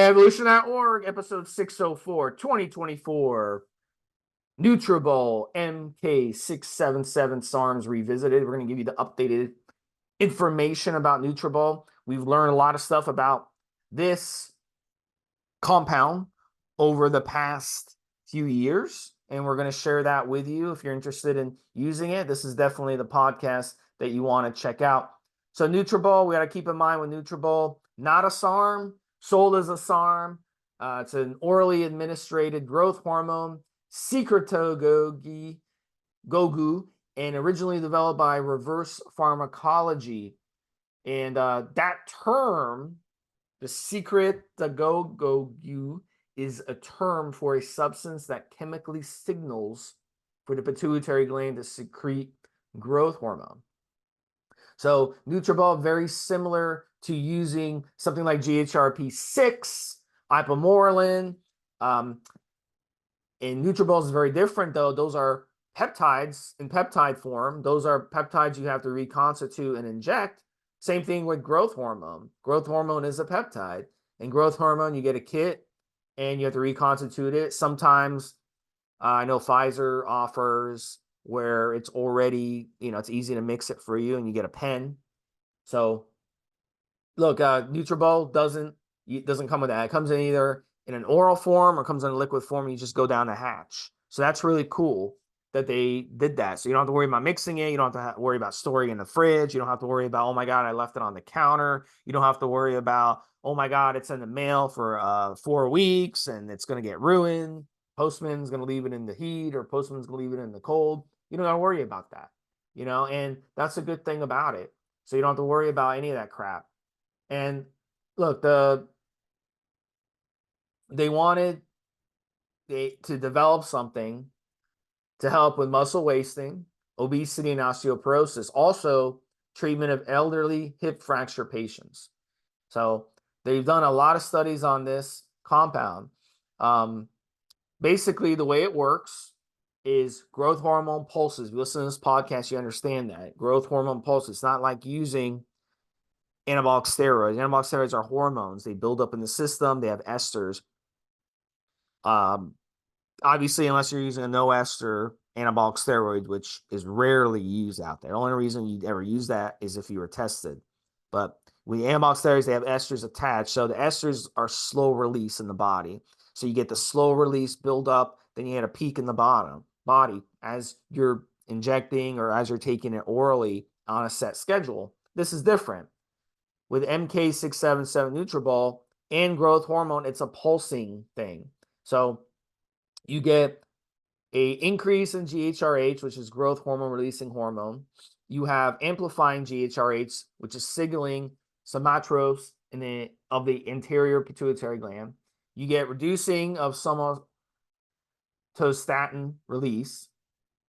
Evolutionary.org, episode 604, 2024. Nutrobal, MK-677, SARMS Revisited. We're going to give you the updated information about Nutrobal. We've learned a lot of stuff about this compound over the past few years, and we're going to share that with you. If you're interested in using it, this is definitely the podcast that you want to check out. So Nutrobal, we got to keep in mind with Nutrobal, not a SARM, sold as a SARM. It's an orally administered growth hormone, secretagogue, and originally developed by reverse pharmacology. And that term, the secretagogue, is a term for a substance that chemically signals for the pituitary gland to secrete growth hormone. So Nutrobal, very similar to using something like GHRP6, ipamorelin. And Nutrobal is very different, though. Those are peptides in peptide form. Those are peptides you have to reconstitute and inject. Same thing with growth hormone. Growth hormone is a peptide. In growth hormone, you get a kit, and you have to reconstitute it. Sometimes I know Pfizer offers where it's already, it's easy to mix it for you, and you get a pen. So look, Nutrobal doesn't come with that. It comes in either in an oral form or comes in a liquid form, and you just go down the hatch. So that's really cool that they did that. So you don't have to worry about mixing it. You don't have to worry about storing it in the fridge. You don't have to worry about, oh my God, I left it on the counter. You don't have to worry about, oh my God, it's in the mail for 4 weeks and it's going to get ruined. Postman's going to leave it in the heat, or postman's going to leave it in the cold. You don't got to worry about that, and that's a good thing about it. So you don't have to worry about any of that crap. And look, they wanted to develop something to help with muscle wasting, obesity, and osteoporosis. Also, treatment of elderly hip fracture patients. So they've done a lot of studies on this compound. Basically, the way it works is growth hormone pulses. If you listen to this podcast, you understand that. Growth hormone pulses. It's not like using anabolic steroids. Anabolic steroids are hormones. They build up in the system. They have esters. Obviously, unless you're using a no ester anabolic steroid, which is rarely used out there. The only reason you'd ever use that is if you were tested. But with anabolic steroids, they have esters attached. So the esters are slow release in the body. So you get the slow release build up, then you had a peak in the body as you're injecting or as you're taking it orally on a set schedule. This is different. With MK-677 Nutrobal and growth hormone, it's a pulsing thing. So you get an increase in GHRH, which is growth hormone releasing hormone. You have amplifying GHRH, which is signaling somatropes of the anterior pituitary gland. You get reducing of somatostatin release,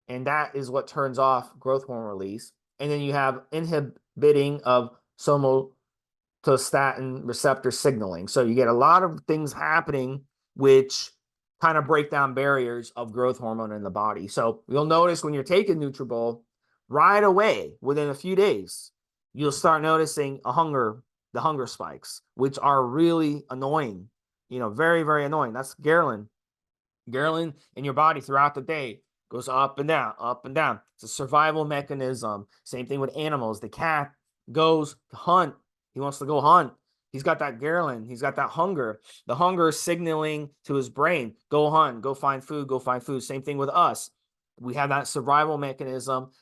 and that is what turns off growth hormone release. And then you have inhibiting of somatostatin receptor signaling. So you get a lot of things happening which kind of break down barriers of growth hormone in the body. So you'll notice when you're taking Nutrobal, right away, within a few days, you'll start noticing the hunger spikes, which are really annoying, very, very annoying. That's ghrelin. Ghrelin in your body throughout the day goes up and down, up and down. It's a survival mechanism. Same thing with animals. The cat goes to hunt. He wants to go hunt. He's got that ghrelin. He's got that hunger. The hunger is signaling to his brain, go hunt, go find food, go find food. Same thing with us. We have that survival mechanism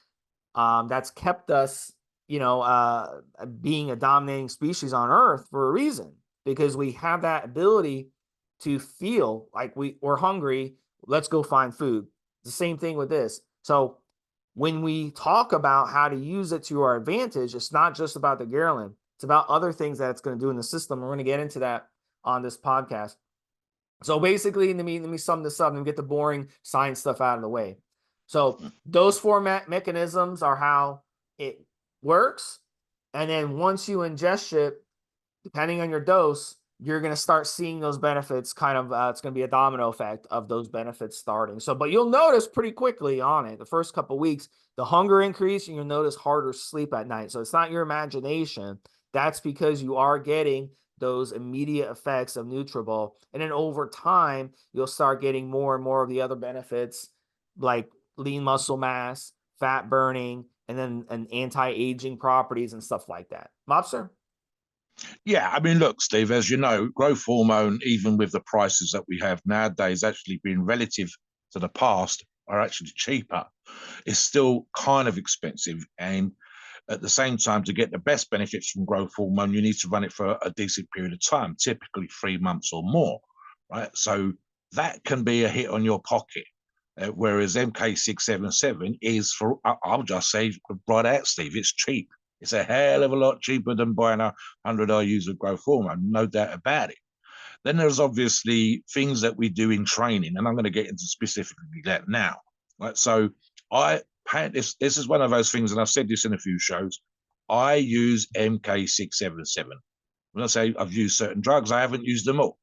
that's kept us, being a dominating species on Earth for a reason, because we have that ability to feel like we're hungry. Let's go find food. It's the same thing with this. So when we talk about how to use it to our advantage, it's not just about the ghrelin. It's about other things that it's going to do in the system. We're going to get into that on this podcast. So basically, let me sum this up and get the boring science stuff out of the way. So those 4 mechanisms are how it works. And then once you ingest it, depending on your dose, you're going to start seeing those benefits it's going to be a domino effect of those benefits starting. So, but you'll notice pretty quickly on it, the first couple of weeks, the hunger increase, and you'll notice harder sleep at night. So it's not your imagination. That's because you are getting those immediate effects of Nutrobal. And then over time, you'll start getting more and more of the other benefits like lean muscle mass, fat burning, and then an anti-aging properties and stuff like that. Mobster? Yeah, I mean, look, Steve, as you know, growth hormone, even with the prices that we have nowadays, actually being relative to the past, are actually cheaper. It's still kind of expensive. And at the same time, to get the best benefits from growth hormone, you need to run it for a decent period of time, typically 3 months or more, right? So that can be a hit on your pocket. Whereas MK-677 is for, I'll just say right out, Steve, it's cheap. It's a hell of a lot cheaper than buying 100 IUs of growth hormone, no doubt about it. Then there's obviously things that we do in training, and I'm going to get into specifically that now. Right? So this is one of those things, and I've said this in a few shows. I use MK-677. When I say I've used certain drugs, I haven't used them all.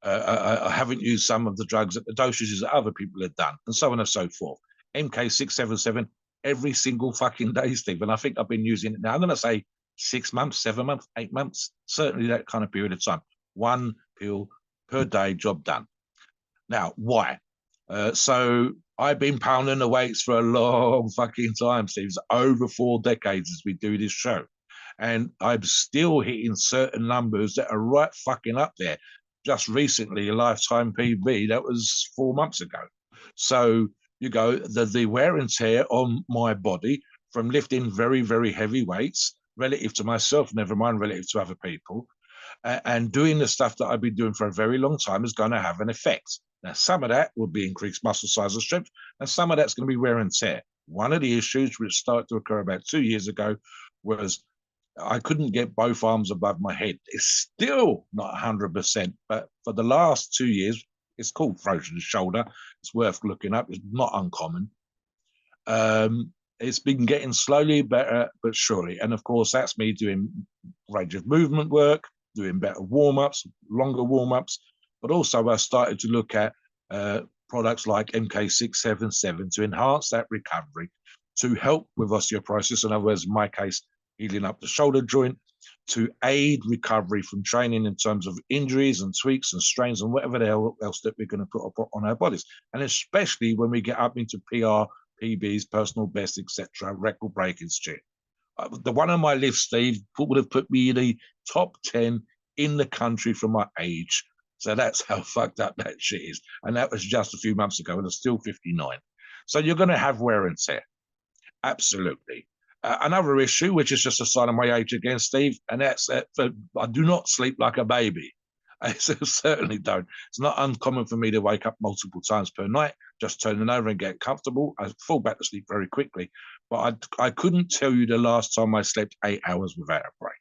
I haven't used some of the drugs at the dosages that other people have done, and so on and so forth. MK-677 every single fucking day, Steve. And I think I've been using it now. I'm going to say 6 months, 7 months, 8 months, certainly that kind of period of time. One pill per day, job done. Now, why? So I've been pounding the weights for a long fucking time, Steve. It's over 4 decades as we do this show. And I'm still hitting certain numbers that are right fucking up there. Just recently, a lifetime PB, that was 4 months ago. So you go, the wear and tear on my body from lifting very, very heavy weights relative to myself, never mind relative to other people, and doing the stuff that I've been doing for a very long time is going to have an effect. Now, some of that will be increased muscle size and strength, and some of that's going to be wear and tear. One of the issues which started to occur about 2 years ago was I couldn't get both arms above my head. It's still not 100%, but for the last 2 years, it's called frozen shoulder. It's worth looking up. It's not uncommon. It's been getting slowly better, but surely. And of course, that's me doing range of movement work, doing better warm-ups, longer warm-ups. But also I started to look at products like MK-677 to enhance that recovery, to help with osteoporosis. In other words, in my case, healing up the shoulder joint, to aid recovery from training in terms of injuries and tweaks and strains and whatever the hell else that we're going to put on our bodies. And especially when we get up into PR, PBs, personal best, etc., record breaking shit. The one on my list, Steve, would have put me in the top 10 in the country for my age. So that's how fucked up that shit is. And that was just a few months ago, and I'm still 59. So you're going to have wear and tear. Absolutely. Another issue, which is just a sign of my age again, Steve, and that's that I do not sleep like a baby. I certainly don't. It's not uncommon for me to wake up multiple times per night, just turning over and get comfortable. I fall back to sleep very quickly. But I couldn't tell you the last time I slept 8 hours without a break.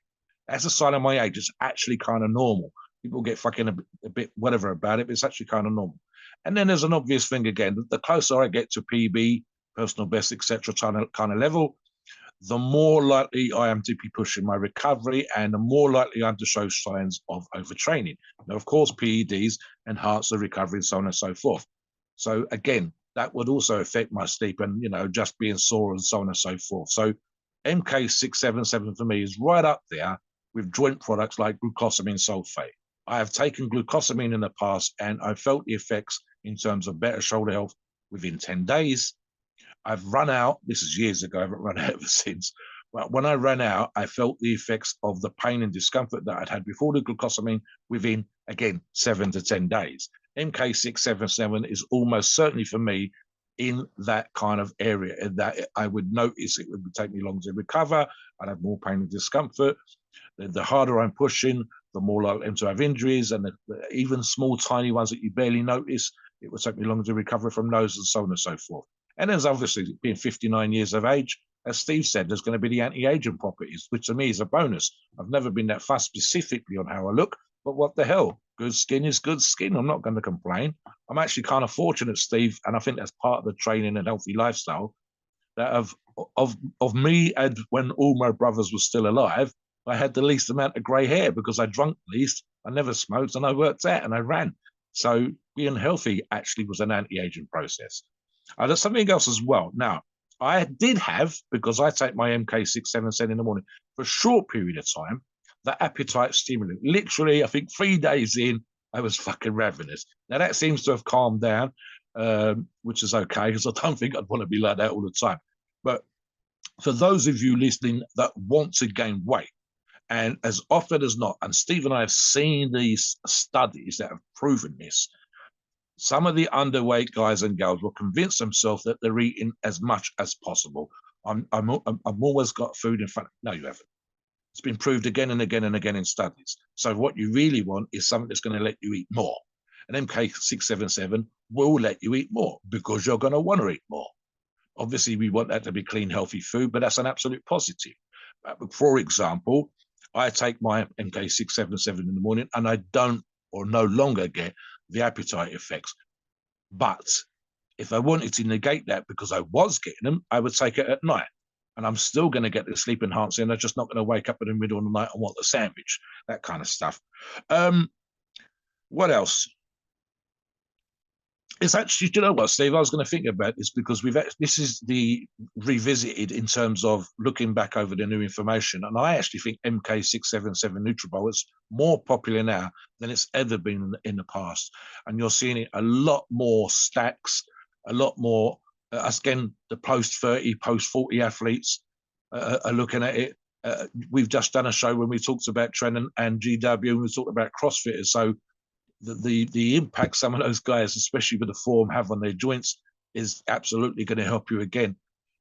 That's a sign of my age. It's actually kind of normal. People get fucking a bit whatever about it, but it's actually kind of normal. And then there's an obvious thing again. The closer I get to PB, personal best, etc., kind of level, the more likely I am to be pushing my recovery and the more likely I'm to show signs of overtraining. Now, of course, PEDs enhance the recovery and so on and so forth. So again, that would also affect my sleep and, just being sore and so on and so forth. So MK-677 for me is right up there with joint products like glucosamine sulfate. I have taken glucosamine in the past and I felt the effects in terms of better shoulder health within 10 days. I've run out, this is years ago, I haven't run out ever since. But when I ran out, I felt the effects of the pain and discomfort that I'd had before the glucosamine within, again, 7 to 10 days. MK-677 is almost certainly for me in that kind of area, in that I would notice it would take me longer to recover. I'd have more pain and discomfort. The harder I'm pushing, the more likely I'm to have injuries, and even small, tiny ones that you barely notice, it would take me longer to recover from those, and so on and so forth. And there's obviously being 59 years of age, as Steve said, there's going to be the anti-aging properties, which to me is a bonus. I've never been that fussed specifically on how I look, but what the hell? Good skin is good skin. I'm not going to complain. I'm actually kind of fortunate, Steve, and I think that's part of the training and healthy lifestyle, that of me and when all my brothers were still alive, I had the least amount of grey hair because I drank least, I never smoked, and I worked out and I ran. So being healthy actually was an anti-aging process. There's something else as well. Now, I did have, because I take my MK-677 in the morning for a short period of time, for appetite stimulant. Literally, I think 3 days in, I was fucking ravenous. Now that seems to have calmed down, which is okay, because I don't think I'd want to be like that all the time. But for those of you listening that want to gain weight, and as often as not, and Steve and I have seen these studies that have proven this, some of the underweight guys and girls will convince themselves that they're eating as much as possible. I'm always got food in front. No, you haven't. It's been proved again and again and again in studies. So what you really want is something that's going to let you eat more. And MK-677 will let you eat more because you're going to want to eat more. Obviously, we want that to be clean, healthy food, but that's an absolute positive. For example, I take my MK-677 in the morning and I don't or no longer get the appetite effects. But if I wanted to negate that because I was getting them, I would take it at night. And I'm still going to get the sleep enhancer, and I'm just not going to wake up in the middle of the night and want a sandwich, that kind of stuff. What else? It's actually, do you know what, Steve? I was going to think about this because this is the revisited in terms of looking back over the new information. And I actually think MK-677 Nutrobal is more popular now than it's ever been in the past. And you're seeing it a lot more stacks, a lot more, again, the post-30, post-40 athletes are looking at it. We've just done a show when we talked about Trent and GW, and we talked about CrossFitters. So the impact some of those guys, especially with the form, have on their joints is absolutely going to help you again.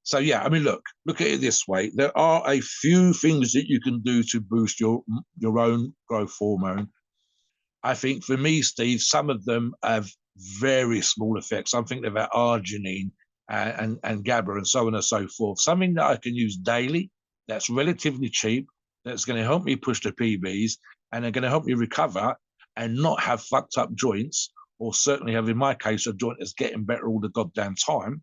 So yeah, I mean, look at it this way. There are a few things that you can do to boost your own growth hormone. I think for me, Steve, some of them have very small effects. I'm thinking about arginine and GABA and so on and so forth. Something that I can use daily, that's relatively cheap, that's going to help me push the PBs and are going to help me recover and not have fucked up joints, or certainly have, in my case, a joint that's getting better all the goddamn time,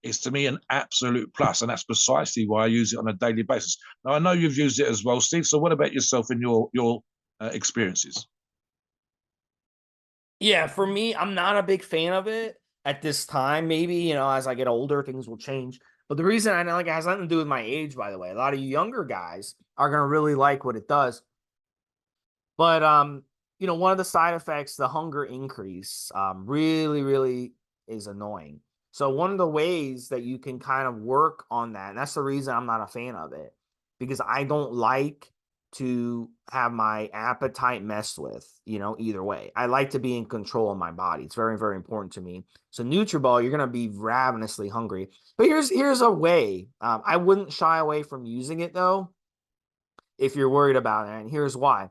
is to me an absolute plus. And that's precisely why I use it on a daily basis. Now, I know you've used it as well, Steve. So what about yourself and your experiences? Yeah, for me, I'm not a big fan of it at this time. Maybe, you know, as I get older, things will change. But the reason I know, like, it has nothing to do with my age, by the way. A lot of you younger guys are going to really like what it does. But you know, one of the side effects, the hunger increase, really, really is annoying. So one of the ways that you can kind of work on that, and that's the reason I'm not a fan of it, because I don't like to have my appetite messed with, you know, either way. I like to be in control of my body. It's very, very important to me. So Nutriball, you're gonna be ravenously hungry. But here's a way. I wouldn't shy away from using it though, if you're worried about it. And here's why.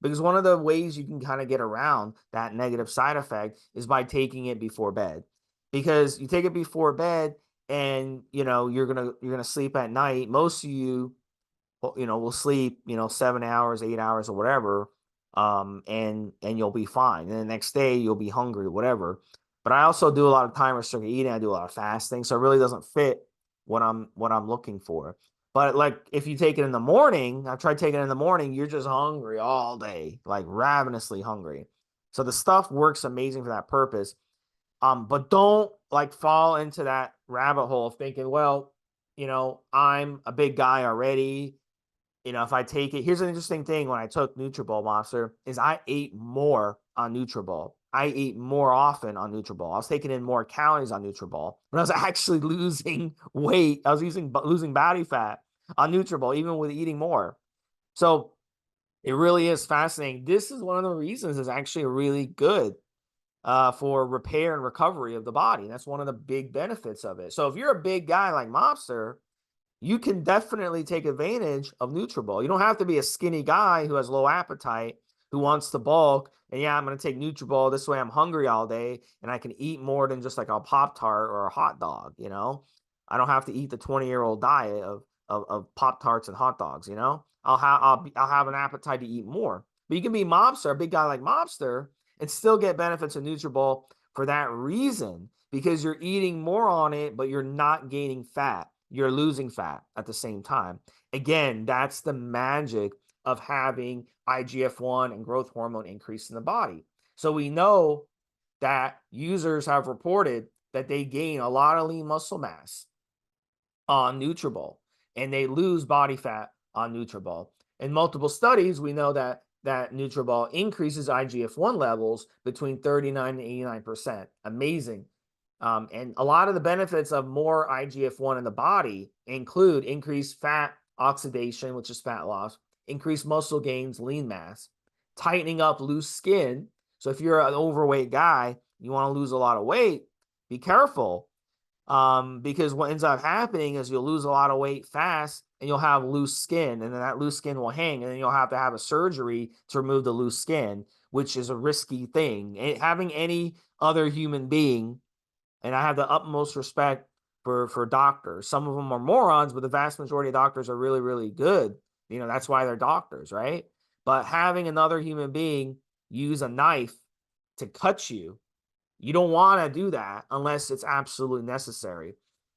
Because one of the ways you can kind of get around that negative side effect is by taking it before bed. Because you take it before bed and you know you're gonna sleep at night. Most of you, you know, will sleep, you know, 7 hours, 8 hours, or whatever, and you'll be fine. And the next day you'll be hungry, whatever. But I also do a lot of time restricted eating. I do a lot of fasting, so it really doesn't fit what I'm looking for. But like if you take it in the morning, I've tried taking it in the morning, you're just hungry all day, like ravenously hungry. So the stuff works amazing for that purpose. But don't like fall into that rabbit hole of thinking, well, you know, I'm a big guy already. You know, if I take it, here's an interesting thing when I took Nutrobal Mobster is I ate more on Nutrobal. I ate more often on Nutrobal. I was taking in more calories on Nutrobal, but I was actually losing weight. I was losing body fat on Nutrobal, even with eating more. So it really is fascinating. This is one of the reasons it's actually really good for repair and recovery of the body. That's one of the big benefits of it. So if you're a big guy like Mobster, you can definitely take advantage of Nutribol. You don't have to be a skinny guy who has low appetite, who wants to bulk. And yeah, I'm going to take Nutribol. This way I'm hungry all day and I can eat more than just like a Pop-Tart or a hot dog, you know? I don't have to eat the 20-year-old diet of Pop-Tarts and hot dogs, you know? I'll have an appetite to eat more. But you can be Mobster, a big guy like Mobster, and still get benefits of Nutribol for that reason, because you're eating more on it, but you're not gaining fat. You're losing fat at the same time. Again, that's the magic of having IGF-1 and growth hormone increase in the body. So we know that users have reported that they gain a lot of lean muscle mass on Nutribol and they lose body fat on Nutribol. In multiple studies, we know that Nutrobal increases IGF-1 levels between 39 and 89%. Amazing. And a lot of the benefits of more IGF-1 in the body include increased fat oxidation, which is fat loss, increased muscle gains, lean mass, tightening up loose skin. So if you're an overweight guy, you want to lose a lot of weight, be careful. Because what ends up happening is you'll lose a lot of weight fast and you'll have loose skin, and then that loose skin will hang, and then you'll have to have a surgery to remove the loose skin, which is a risky thing. Having any other human being, and I have the utmost respect for doctors. Some of them are morons, but the vast majority of doctors are really, really good. You know, that's why they're doctors, right? But having another human being use a knife to cut you, you don't want to do that unless it's absolutely necessary.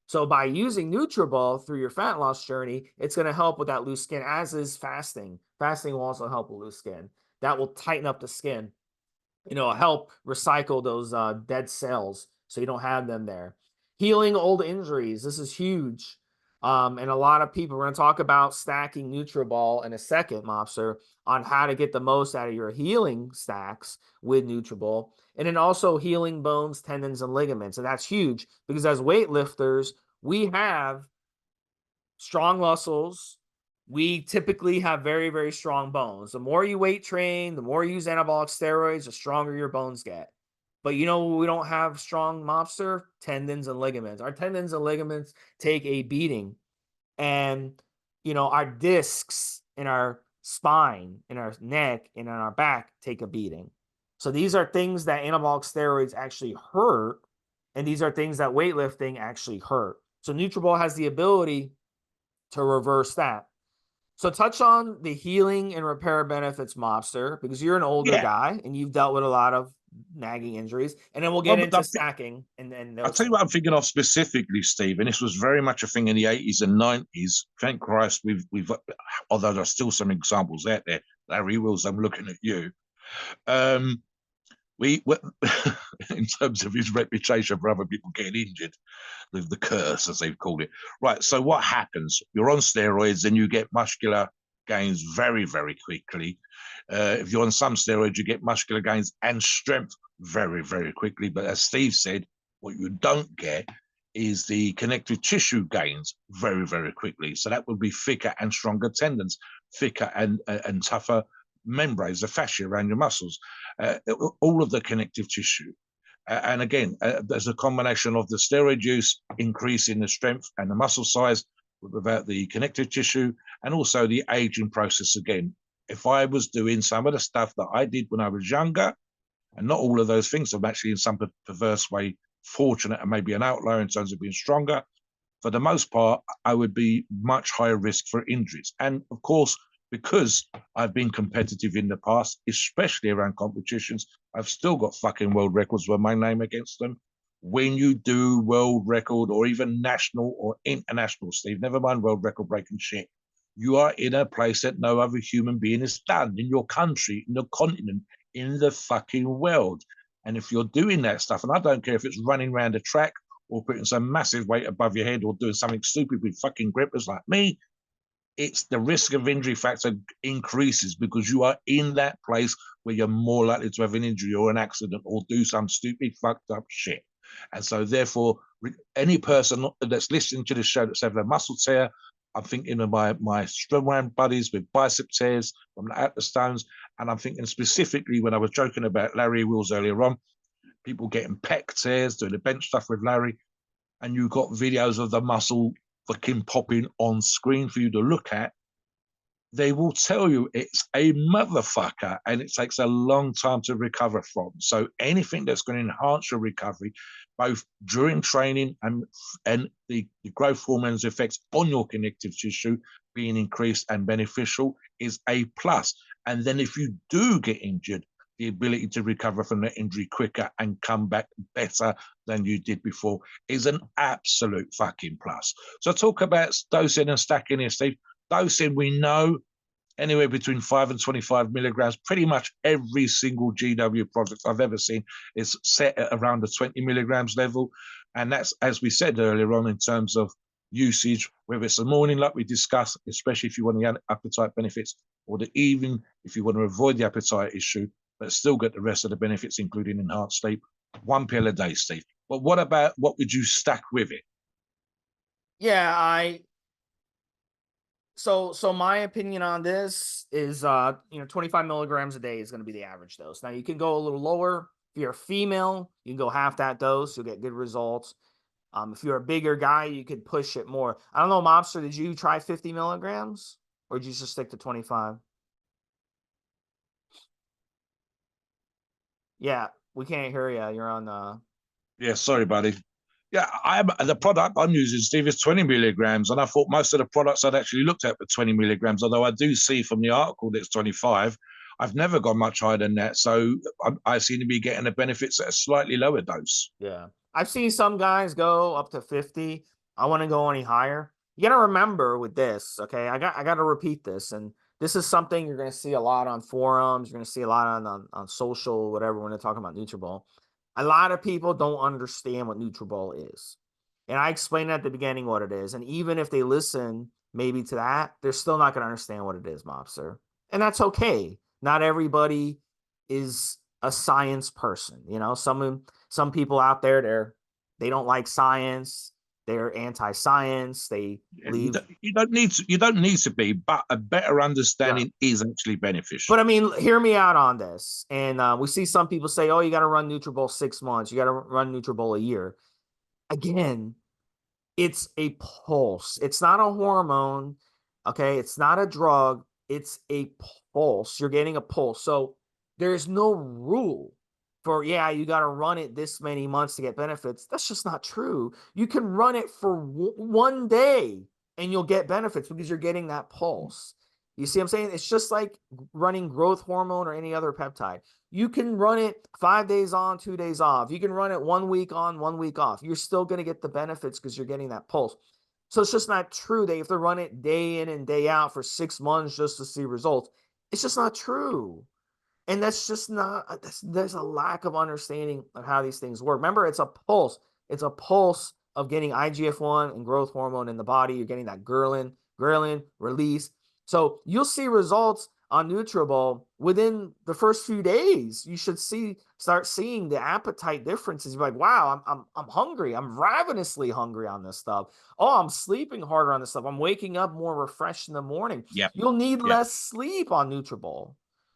So by using Nutrobal through your fat loss journey, it's going to help with that loose skin, as is fasting. Fasting will also help with loose skin. That will tighten up the skin. You know, help recycle those dead cells so you don't have them there. Healing old injuries. This is huge. And a lot of people, we're going to talk about stacking Nutrobal in a second, Mobster, on how to get the most out of your healing stacks with Nutrobal. And then also healing bones, tendons, and ligaments. And that's huge because as weightlifters, we have strong muscles. We typically have very, very strong bones. The more you weight train, the more you use anabolic steroids, the stronger your bones get. But you know, we don't have strong, Mobster? Tendons and ligaments. Our tendons and ligaments take a beating. And, you know, our discs in our spine, in our neck, and in our back take a beating. So these are things that anabolic steroids actually hurt. And these are things that weightlifting actually hurt. So Nutrobal has the ability to reverse that. So touch on the healing and repair benefits, Mobster, because you're an older Yeah. guy and you've dealt with a lot of nagging injuries. And then we'll get Well, but into stacking and I'll those tell you things. what I'm thinking of specifically, Steve, and this was very much a thing in the 80s and 90s. Thank Christ, we've although there's still some examples out there. Larry Wills, I'm looking at you. Um, we in terms of his reputation for other people getting injured, the curse, as they've called it. Right. So what happens? You're on steroids and you get muscular gains very, very quickly. If you're on some steroids, you get muscular gains and strength very, very quickly. But as Steve said, what you don't get is the connective tissue gains very, very quickly. So that would be thicker and stronger tendons, thicker and tougher membranes, the fascia around your muscles, all of the connective tissue. And again, there's a combination of the steroid use increasing the strength and the muscle size without the connective tissue, and also the aging process again. If I was doing some of the stuff that I did when I was younger, and not all of those things, I'm actually in some perverse way fortunate and maybe an outlier in terms of being stronger. For the most part, I would be much higher risk for injuries. And of course, because I've been competitive in the past, especially around competitions, I've still got fucking world records with my name against them. When you do world record or even national or international, Steve, never mind world record breaking shit, you are in a place that no other human being has done in your country, in the continent, in the fucking world. And if you're doing that stuff, and I don't care if it's running around a track or putting some massive weight above your head or doing something stupid with fucking grippers like me, it's the risk of injury factor increases because you are in that place where you're more likely to have an injury or an accident or do some stupid fucked up shit. And so therefore, any person that's listening to this show that's having a muscle tear, I'm thinking of my strongman buddies with bicep tears from the Atlas Stones. And I'm thinking specifically when I was joking about Larry Wills earlier on, people getting pec tears, doing the bench stuff with Larry, and you've got videos of the muscle fucking popping on screen for you to look at, they will tell you it's a motherfucker and it takes a long time to recover from. So anything that's going to enhance your recovery, both during training and the growth hormones effects on your connective tissue being increased and beneficial, is a plus. And then if you do get injured, the ability to recover from the injury quicker and come back better than you did before is an absolute fucking plus. So talk about dosing and stacking here, Steve. Dosing, we know anywhere between 5 and 25 milligrams. Pretty much every single GW product I've ever seen is set at around the 20 milligrams level. And that's, as we said earlier on, in terms of usage, whether it's the morning, like we discussed, especially if you want the appetite benefits, or the evening, if you want to avoid the appetite issue, but still get the rest of the benefits, including enhanced sleep. 1 pill a day, Steve. But what about, what would you stack with it? Yeah, so my opinion on this is 25 milligrams a day is going to be the average dose. Now you can go a little lower. If you're a female, you can go half that dose, you'll get good results. If you're a bigger guy, you could push it more. I don't know, Mobster, did you try 50 milligrams or did you just stick to 25? Yeah, we can't hear you. You're on Yeah, sorry, buddy. Yeah, the product I'm using, Steve, is 20 milligrams, and I thought most of the products I'd actually looked at were 20 milligrams. Although I do see from the article that it's 25. I've never gone much higher than that, so I seem to be getting the benefits at a slightly lower dose. Yeah. I've seen some guys go up to 50. I want to go any higher. You got to remember with this, okay? I got to repeat this, and this is something you're going to see a lot on forums, you're going to see a lot on social, whatever, when they're talking about Nutrobal. A lot of people don't understand what Nutrobal is. And I explained at the beginning what it is, and even if they listen maybe to that, they're still not going to understand what it is, Mobster. And that's okay. Not everybody is a science person, some people out there, they don't like science, they're anti-science, they leave. You don't need to be, but a better Yeah, understanding is actually beneficial. but I mean, hear me out on this. And we see some people say, oh, you got to run Nutribol 6 months, you got to run Nutribol a year. Again, it's a pulse, it's not a hormone. Okay, it's not a drug, it's a pulse. You're getting a pulse, so there's no rule for, yeah, you got to run it this many months to get benefits. That's just not true. You can run it for one day and you'll get benefits because you're getting that pulse. You see what I'm saying? It's just like running growth hormone or any other peptide. You can run it 5 days on, 2 days off. You can run it 1 week on, 1 week off. You're still going to get the benefits because you're getting that pulse. So it's just not true that you have to run it day in and day out for 6 months just to see results. It's just not true. And that's just not, there's a lack of understanding of how these things work. Remember, it's a pulse. It's a pulse of getting IGF-1 and growth hormone in the body. You're getting that ghrelin release. So you'll see results on Nutrobal within the first few days. You should start seeing the appetite differences. You're like, wow, I'm hungry. I'm ravenously hungry on this stuff. Oh, I'm sleeping harder on this stuff. I'm waking up more refreshed in the morning. Yeah, You'll need yeah, less sleep on Nutrobal.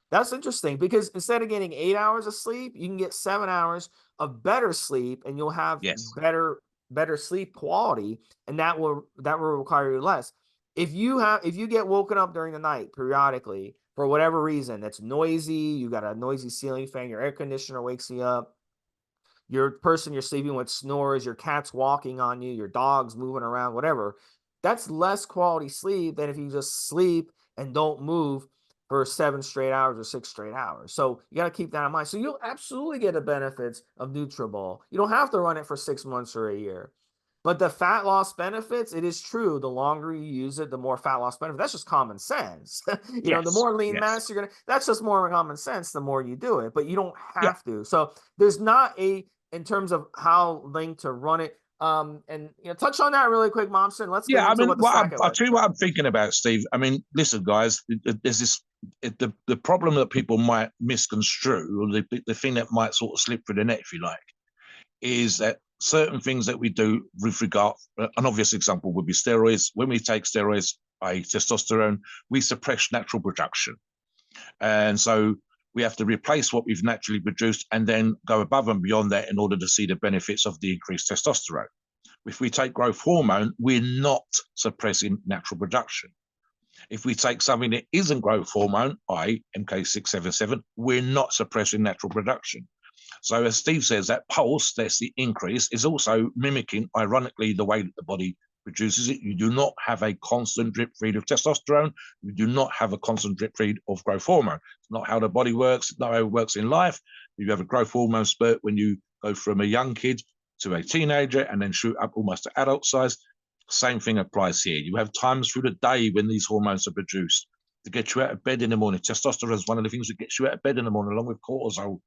That's interesting because instead of getting 8 hours of sleep, you can get 7 hours of better sleep, and you'll have yes, better sleep quality, and that will require you less. If you get woken up during the night periodically for whatever reason, that's noisy, you got a noisy ceiling fan, your air conditioner wakes you up, your person you're sleeping with snores, your cat's walking on you, your dog's moving around, whatever, that's less quality sleep than if you just sleep and don't move for 7 straight hours or 6 straight hours. So you got to keep that in mind. So you'll absolutely get the benefits of Nutribol. You don't have to run it for 6 months or a year. But the fat loss benefits, it is true. The longer you use it, the more fat loss benefit. That's just common sense. The yes, more lean yes. mass that's just more common sense the more you do it, but you don't Yeah, have to. So there's not in terms of how linked to run it. And touch on that really quick, Momsen. Let's get yeah. I into mean, what the stack it I'll with. tell you what I'm thinking about, Steve. I mean, listen, guys, there's the problem that people might misconstrue, or the thing that might sort of slip through the net, if you like, is that certain things that we do with regard, an obvious example would be steroids. When we take steroids, i.e. testosterone, we suppress natural production. And so we have to replace what we've naturally produced and then go above and beyond that in order to see the benefits of the increased testosterone. If we take growth hormone, we're not suppressing natural production. If we take something that isn't growth hormone, i.e. MK-677, we're not suppressing natural production. So as Steve says, that pulse, that's the increase, is also mimicking, ironically, the way that the body produces it. You do not have a constant drip feed of testosterone. You do not have a constant drip feed of growth hormone. It's not how the body works. It's not how it works in life. You have a growth hormone spurt when you go from a young kid to a teenager and then shoot up almost to adult size. Same thing applies here. You have times through the day when these hormones are produced to get you out of bed in the morning. Testosterone is one of the things that gets you out of bed in the morning, along with cortisol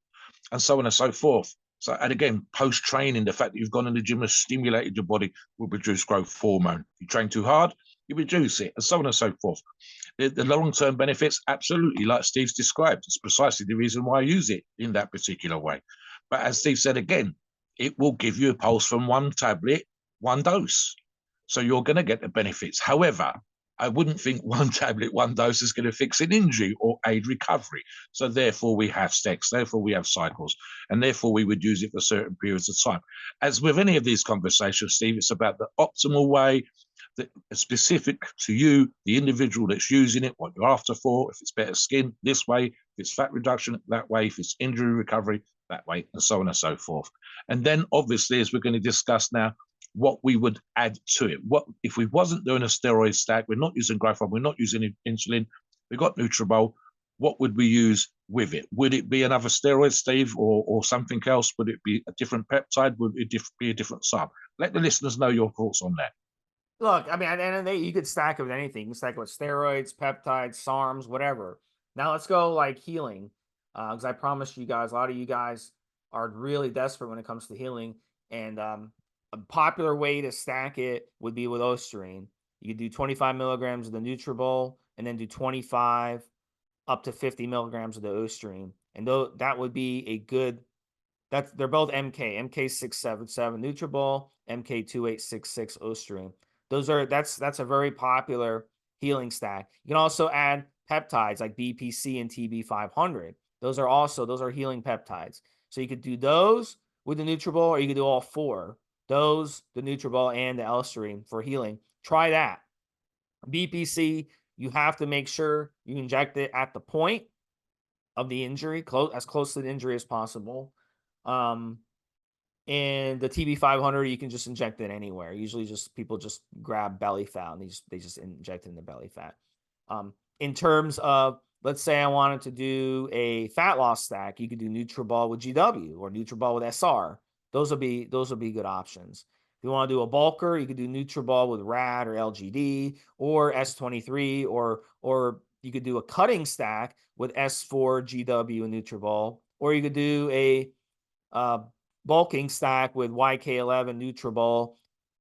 and so on and so forth. So, and again, post-training, the fact that you've gone in the gym and stimulated your body will produce growth hormone. If you train too hard, you reduce it, and so on and so forth. The long-term benefits, absolutely, like Steve's described. It's precisely the reason why I use it in that particular way. But as Steve said again, it will give you a pulse from one tablet, one dose. So you're going to get the benefits. However, I wouldn't think one tablet, one dose is going to fix an injury or aid recovery. So therefore we have steps, therefore we have cycles, and therefore we would use it for certain periods of time. As with any of these conversations, Steve, it's about the optimal way, that specific to you, the individual that's using it, what you're after for, if it's better skin, this way, if it's fat reduction, that way, if it's injury recovery, that way, and so on and so forth. And then obviously, as we're going to discuss now, what we would add to it. What if we wasn't doing a steroid stack, we're not using growth hormone, we're not using insulin, we got Nutrobal, what would we use with it? Would it be another steroid, Steve, or something else? Would it be a different peptide? Would it be a different sub? Let the listeners know your thoughts on that. Look, I mean, at the end of the day, you could stack it with anything. You can stack it with steroids, peptides, SARMs, whatever. Now let's go like healing, because I promised you guys, a lot of you guys are really desperate when it comes to healing, and a popular way to stack it would be with Osterine. You could do 25 milligrams of the Nutrobal, and then do 25 up to 50 milligrams of the Osterine, and that would be a good. They're both MK677 Nutrobal, MK2866 Osterine. That's a very popular healing stack. You can also add peptides like BPC and TB500. Those are healing peptides. So you could do those with the Nutrobal, or you could do all four. Those, the Nutrobal and the Osterine for healing. Try that. BPC, you have to make sure you inject it at the point of the injury, as close to the injury as possible. And the TB500, you can just inject it anywhere. Usually people just grab belly fat and they just inject it in the belly fat. In terms of, let's say I wanted to do a fat loss stack, you could do Nutrobal with GW or Nutrobal with SR. Those would be good options. If you want to do a bulker, you could do Nutrobal with RAD or LGD or S23, or you could do a cutting stack with S4, GW, and Nutrobal, or you could do a bulking stack with YK11 Nutrobal,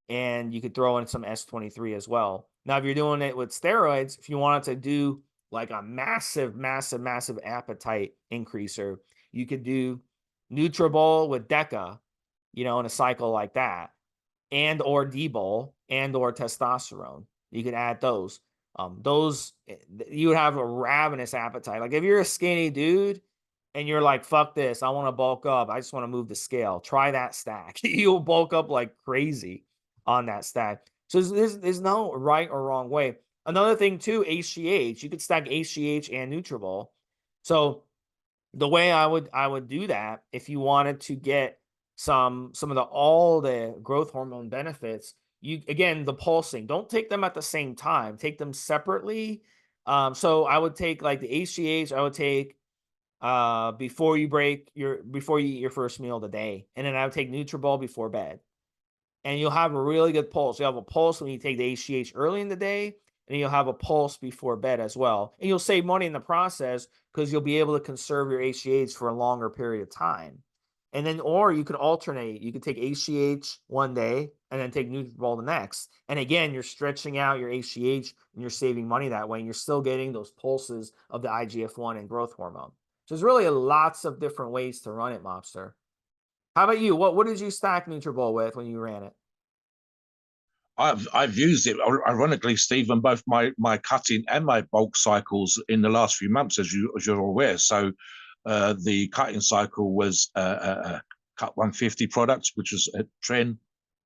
and you could throw in some S23 as well. Now, if you're doing it with steroids, if you wanted to do like a massive appetite increaser, you could do Nutrobal with Deca, in a cycle like that, and or D-Bol and or testosterone. You could add those. You would have a ravenous appetite. Like if you're a skinny dude and you're like, fuck this, I want to bulk up, I just want to move the scale, try that stack. You'll bulk up like crazy on that stack. So there's no right or wrong way. Another thing too, HGH, you could stack HGH and Nutrobal. So the way I would do that, if you wanted to get some of all the growth hormone benefits, again, the pulsing, don't take them at the same time, take them separately. So I would take like the HGH, I would take before you eat your first meal of the day, and then I would take Nutrobal before bed, and you'll have a really good pulse. You'll have a pulse when you take the HGH early in the day, and you'll have a pulse before bed as well, and you'll save money in the process because you'll be able to conserve your HGH for a longer period of time. And then, or you could alternate. You could take HGH one day and then take Nutrobal the next. And again, you're stretching out your HGH and you're saving money that way, and you're still getting those pulses of the IGF-1 and growth hormone. So there's really lots of different ways to run it, Mobster. How about you? What did you stack Nutrobal with when you ran it? I've used it ironically, Stephen, both my cutting and my bulk cycles in the last few months, as you're aware. So the cutting cycle was cut 150 products, which was a tren,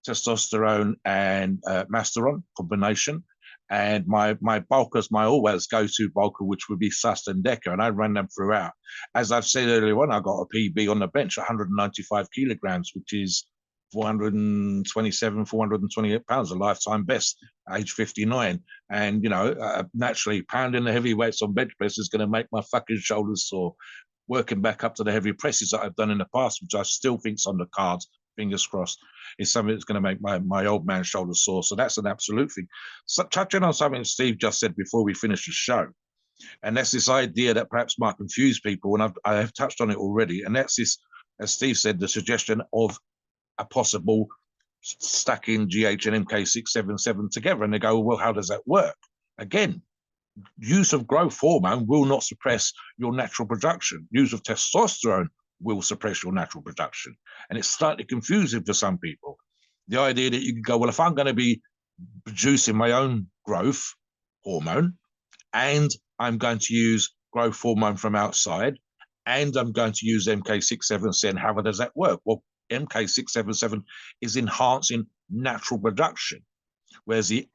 testosterone, and masteron combination. And my bulkers, my always go-to bulker, which would be Sus and Deca, and I ran them throughout. As I've said earlier on, I got a PB on the bench, 195 kilograms, which is 427, 428 pounds, a lifetime best, age 59. And, naturally, pounding the heavy weights on bench press is going to make my fucking shoulders sore. Working back up to the heavy presses that I've done in the past, which I still think's on the cards, fingers crossed, is something that's going to make my old man's shoulders sore. So that's an absolute thing. So touching on something Steve just said before we finish the show, and that's this idea that perhaps might confuse people, and I have touched on it already, and that's this as Steve said, the suggestion of a possible stacking GH and MK-677 together. And they go, well, how does that work? Again, use of growth hormone will not suppress your natural production. Use of testosterone will suppress your natural production. And it's slightly confusing for some people. The idea that you can go, well, if I'm going to be producing my own growth hormone and I'm going to use growth hormone from outside and I'm going to use MK-677, how does that work? Well, MK-677 is enhancing natural production, whereas the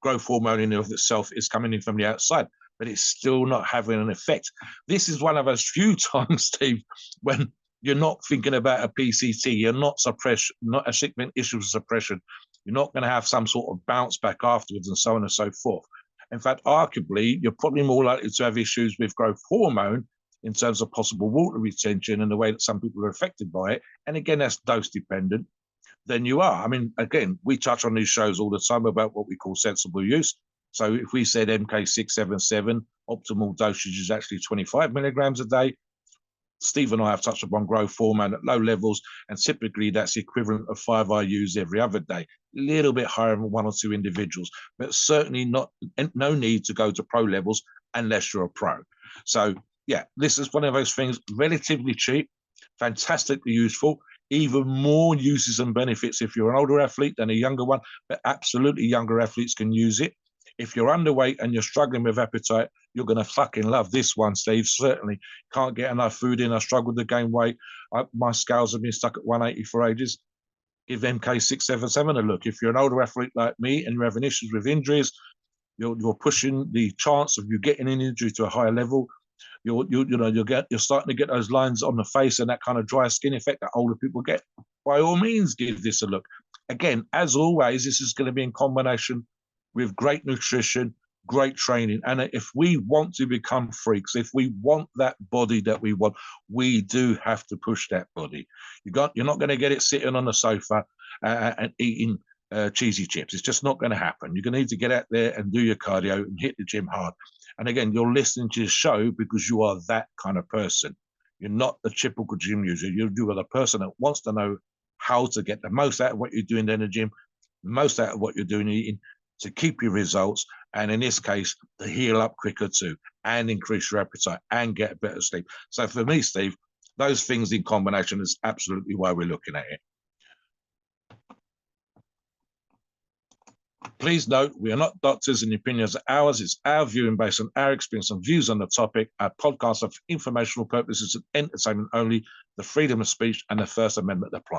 growth hormone in and of itself is coming in from the outside, but it's still not having an effect. This is one of those few times, Steve, when you're not thinking about a PCT, you're not a segment issue of suppression. You're not going to have some sort of bounce back afterwards and so on and so forth. In fact, arguably, you're probably more likely to have issues with growth hormone in terms of possible water retention and the way that some people are affected by it. And again, that's dose dependent. Than you are. I mean, again, we touch on these shows all the time about what we call sensible use. So if we said MK-677, optimal dosage is actually 25 milligrams a day. Steve and I have touched upon growth hormone at low levels, and typically that's the equivalent of 5 IUs every other day. A little bit higher than 1 or 2 individuals, but certainly no need to go to pro levels unless you're a pro. So yeah, this is one of those things, relatively cheap, fantastically useful, even more uses and benefits if you're an older athlete than a younger one, but absolutely younger athletes can use it. If you're underweight and you're struggling with appetite, you're going to fucking love this one, Steve. Certainly can't get enough food in. I struggle to gain weight. My scales have been stuck at 180 for ages. Give MK-677 a look. If you're an older athlete like me and you're having issues with injuries, you're pushing the chance of you getting an injury to a higher level. You're starting to get those lines on the face and that kind of dry skin effect that older people get. By all means, give this a look. Again, as always, this is going to be in combination with great nutrition, great training. And if we want to become freaks, if we want that body that we want, we do have to push that body. You're not going to get it sitting on the sofa and eating cheesy chips. It's just not going to happen. You're going to need to get out there and do your cardio and hit the gym hard. And again, you're listening to the show because you are that kind of person. You're not the typical gym user. You are the person that wants to know how to get the most out of what you're doing in the gym, the most out of what you're doing eating, to keep your results, and in this case, to heal up quicker too, and increase your appetite, and get better sleep. So for me, Steve, those things in combination is absolutely why we're looking at it. Please note, we are not doctors and the opinions are ours. It's our viewing based on our experience and views on the topic. Our podcasts are for informational purposes and entertainment only. The freedom of speech and the First Amendment applies.